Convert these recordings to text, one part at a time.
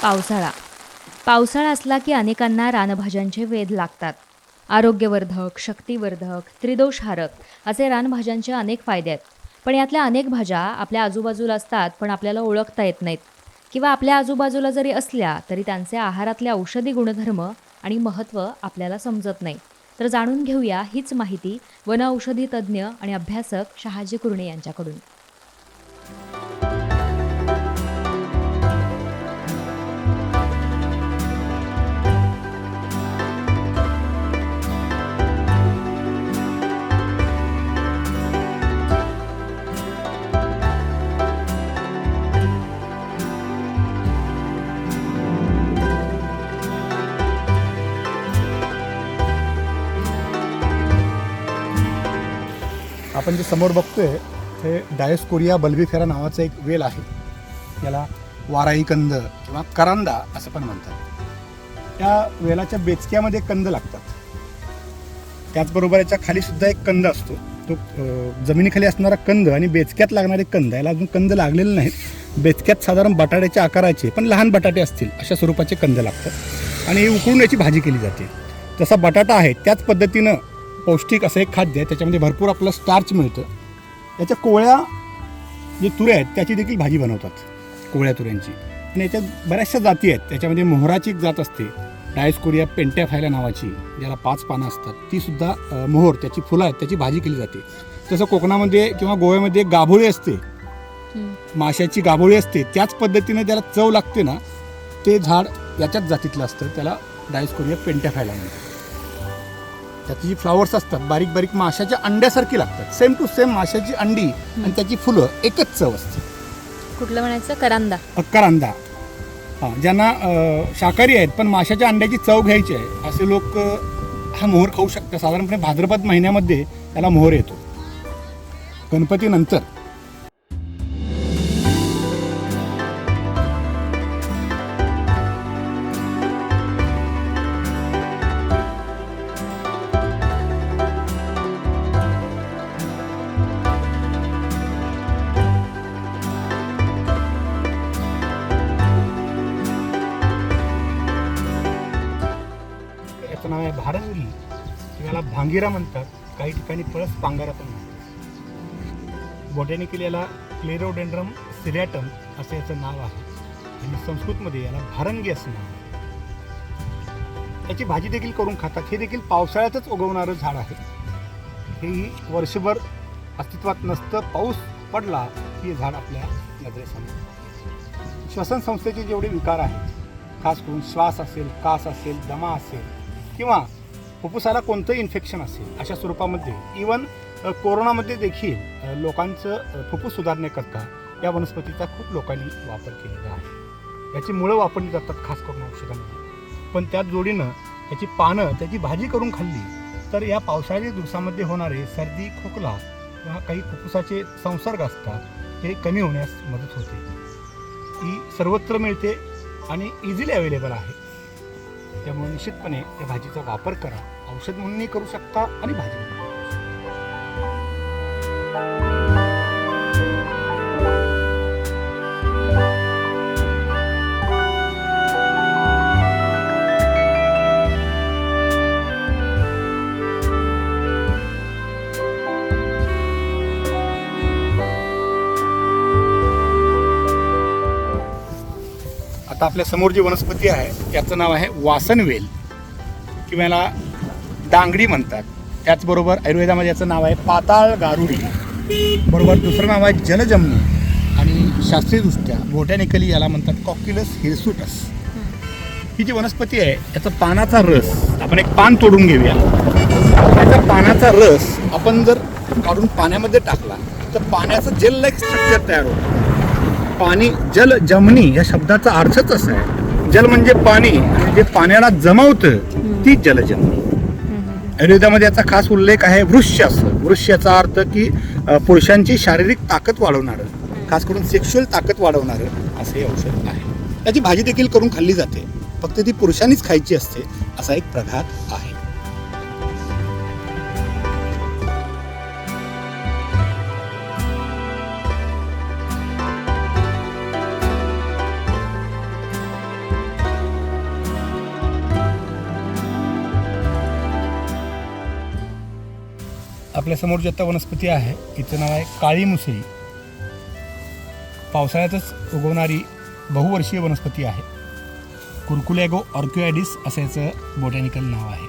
पावसाळा. पावसाळा असला की अनेकांना रानभाज्यांचे वेध लागतात. आरोग्यवर्धक, शक्तिवर्धक, त्रिदोषहारक असे रानभाज्यांचे अनेक फायदे आहेत. पण यातल्या अनेक भाज्या आपल्या आजूबाजूला असतात, पण आपल्याला ओळखता येत नाहीत. किंवा आपल्या आजूबाजूला जरी असल्या, तरी त्यांचे आहारातले औषधी गुणधर्म आणि महत्त्व आपल्याला समजत नाही. तर जाणून घेऊया हीच माहिती वनऔषधी तज्ज्ञ आणि अभ्यासक शहाजी कुरणे यांच्याकडून. आपण जे समोर बघतोय हे डायस्कोरिया बल्बिफेरा नावाचं एक वेल आहे. याला वाराई कंद किंवा करंदा असं पण म्हणतात. त्या वेलाच्या बेचक्यामध्ये कंद लागतात. त्याचबरोबर याच्या खाली सुद्धा एक कंद असतो. तो जमिनीखाली असणारा कंद आणि बेचक्यात लागणारे कंद, याला अजून कंद लागलेले नाहीत. बेचक्यात साधारण बटाट्याच्या आकाराचे पण लहान बटाटे असतील अशा स्वरूपाचे कंद लागतात आणि उकळून याची भाजी केली जाते. जसा बटाटा आहे त्याच पद्धतीनं पौष्टिक असं एक खाद्य आहे. त्याच्यामध्ये भरपूर आपलं स्टार्च मिळतं. याच्या कोवळ्या जे तुऱ्या आहेत त्याची देखील भाजी बनवतात, कोवळ्या तुऱ्यांची. आणि याच्यात बऱ्याचशा जाती आहेत. त्याच्यामध्ये मोहराची एक जात असते, डायस्कोरिया पेंटॅफायला नावाची, ज्याला 5 पानं असतात. ती सुद्धा मोहर, त्याची फुलं आहेत, त्याची भाजी केली जाते. तसं कोकणामध्ये किंवा गोव्यामध्ये गाभोळी असते, माशाची गाभोळी असते. त्याच पद्धतीने त्याला चव लागते ना, ते झाड याच्याच जातीतलं असतं. त्याला डायस्कोरिया पेंटॅफायला म्हणतात. त्याची जी फ्लॉवर्स असतात बारीक बारीक माशाच्या अंड्यासारखी लागतात. सेम टू सेम माशाची अंडी आणि त्याची फुलं एकच चव असते. कुठलं म्हणायचं? करंदा. करंदा. हां, ज्यांना शाकाहारी आहेत पण माशाच्या अंड्याची चव घ्यायची आहे असे लोक हा मोहर खाऊ शकतात. साधारणपणे भाद्रपद महिन्यामध्ये त्याला मोहर येतो, गणपतीनंतर. याचं नाव आहे भारंगी. याला भांगिरा म्हणतात, काही ठिकाणी पळस पांगारा पण म्हणतात. बॉटॅनिकली याला क्लेरोडेंड्रम सिरॅटम असं याचं नाव आहे आणि संस्कृतमध्ये याला भारंगी असं नाव आहे. याची भाजी देखील करून खातात. हे देखील पावसाळ्यातच उगवणारं झाड आहे. हेही वर्षभर अस्तित्वात नसतं. पाऊस पडला की हे झाड आपल्या नजरेसमोर. श्वसन संस्थेचे जेवढे विकार आहेत, खास करून श्वास असेल, कास असेल, दमा असेल किंवा फुफ्फुसाला कोणतं इन्फेक्शन असेल, अशा स्वरूपामध्ये इवन कोरोनामध्ये देखील लोकांचं फुफ्फुस सुधारण्याकरता या वनस्पतीचा खूप लोकांनी वापर केलेला आहे. याची मुळं वापरली जातात खास करून औषधामध्ये. पण त्याच जोडीनं याची पानं, त्याची भाजी करून खाल्ली तर या पावसाळ्याच्या दिवसामध्ये होणारे सर्दी, खोकला किंवा काही फुफ्फुसाचे संसर्ग असतात हे कमी होण्यास मदत होते. ही सर्वत्र मिळते आणि इझिली अवेलेबल आहे. त्यामुळे निश्चितपणे या भाजीचा वापर करा. औषध म्हणूनही करू शकता आणि भाजी म्हणून करू शकता. आता आपल्या समोर जी वनस्पती आहे याचं नाव आहे वासनवेल किंवा याला डांगडी म्हणतात. त्याचबरोबर आयुर्वेदामध्ये याचं नाव आहे पाताळ गारुडी. बरोबर दुसरं नाव आहे जलजमनी आणि शास्त्रीयदृष्ट्या बॉटॅनिकली याला म्हणतात कॉक्युलस हिरसुटस. ही जी वनस्पती आहे त्याचा पानाचा रस, आपण एक पान तोडून घेऊया. त्याचा पानाचा रस आपण जर काढून पाण्यामध्ये टाकला तर पाण्याचं जेल लाईक स्ट्रक्चर तयार होतं. पाणी जल जमनी या शब्दाचा अर्थच असा आहे. जल म्हणजे पाणी आणि जे पाण्याला जमवतं ती जलजमनी. आयुर्वेदामध्ये याचा खास उल्लेख आहे वृश्यास. वृश्याचा अर्थ की पुरुषांची शारीरिक ताकद वाढवणारं, खास करून सेक्शुअल ताकद वाढवणारं असं हे औषध आहे. त्याची भाजी देखील करून खाल्ली जाते, फक्त ती पुरुषांनीच खायची असते असा एक प्रघात आहे. आपल्यासमोर जी आता वनस्पती आहे तिचं नाव आहे काळी मुसळी. पावसाळ्यातच उगवणारी बहुवर्षीय वनस्पती आहे. कुर्कुलेगो ऑर्किओइडिस असं याचं बोटॅनिकल नाव आहे.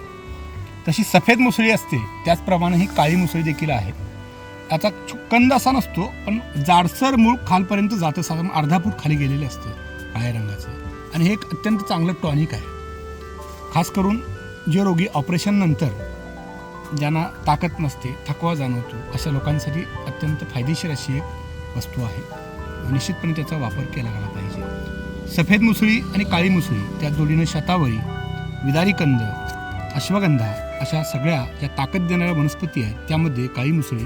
तशी सफेद मुसळी असते त्याचप्रमाणे ही काळी मुसळी देखील आहे. त्याचा कंद असा नसतो, पण जाडसर मूळ खालपर्यंत जातं, साधारण अर्धा फूट खाली गेलेलं असतं काळ्या रंगाचं. आणि हे एक अत्यंत चांगलं टॉनिक आहे. खास करून जे रोगी ऑपरेशन नंतर ज्यांना ताकद नसते, थकवा जाणवतो, अशा लोकांसाठी अत्यंत फायदेशीर अशी एक वस्तू आहे. निश्चितपणे त्याचा वापर केला गेला पाहिजे. सफेद मुसळी आणि काळी मुसळी त्या जोडीनं शतावरी, विदारी कंद, अश्वगंधा अशा सगळ्या ज्या ताकद देणाऱ्या वनस्पती आहेत त्यामध्ये काळी मुसळी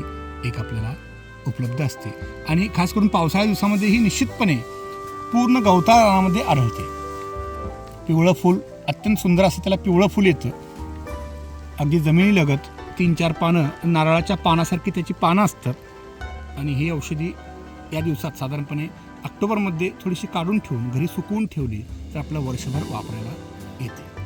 एक आपल्याला उपलब्ध असते. आणि खास करून पावसाळ्या दिवसामध्ये ही निश्चितपणे पूर्ण गवताळ रानामध्ये आढळते. पिवळं फूल अत्यंत सुंदर असं त्याला पिवळं फूल येतं. अगदी जमिनीलगत 3-4 पानं, नारळाच्या पानासारखी त्याची पानं असतात. आणि ही औषधी या दिवसात साधारणपणे ऑक्टोबरमध्ये थोडीशी काढून ठेवून घरी सुकवून ठेवली तर आपलं वर्षभर वापरायला येते.